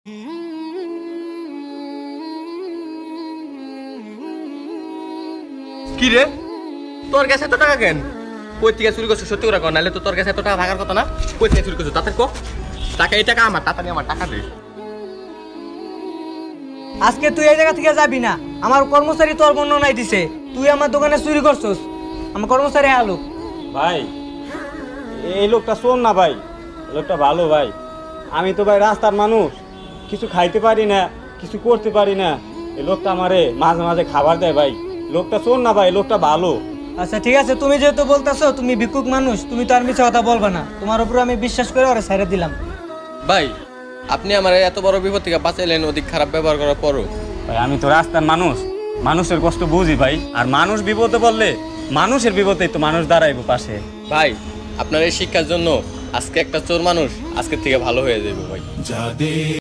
কি রে, তোর কাছে এত টাকা কেন? কই থেকে চুরি করছো? সত্যি করে কর, নাহলে তো তোর কাছে এত টাকা থাকার কথা না। কই থেকে চুরি করছো? তাতে কো টাকা, এই টাকা আমার, তাড়াতাড়ি আমার টাকা দে। আজকে তুই এই জায়গা থেকে যাবি না। আমার কর্মচারী তোর বর্ণনায় দিছে তুই আমার দোকানে চুরি করছস। আমার কর্মচারী আলো ভাই, এই লোকটা শোন না ভাই, এই লোকটা ভালো ভাই। আমি তো ভাই রাস্তার মানুষ, কিছু খাইতে পারি না, কিছু করতে পারি না। এই লোকটা আমারে মাঝে মাঝে খাবার দেয় ভাই। লোকটা শোন না ভাই, লোকটা ভালো। আচ্ছা ঠিক আছে, তুমি যেহেতু বলতেছো তুমি ভিক্ষুক মানুষ, তুমি তো আর মিছা কথা বলবা না। তোমার উপর আমি বিশ্বাস করে ওরা ছেড়ে দিলাম। ভাই, আপনি আমার এত বড় বিপদ থেকে বাঁচাইলেন, অধিক খারাপ ব্যবহার করার পরও। ভাই আমি তো রাস্তার মানুষ, মানুষের কষ্ট বুঝি ভাই। আর মানুষ বিপদে পড়লে মানুষের বিপদেই তো মানুষ দাঁড়াইবো পাশে। ভাই, আপনার এই শিক্ষার জন্য আজকে একটা চোর মানুষ আজকের থেকে ভালো হয়ে যাবে ভাই।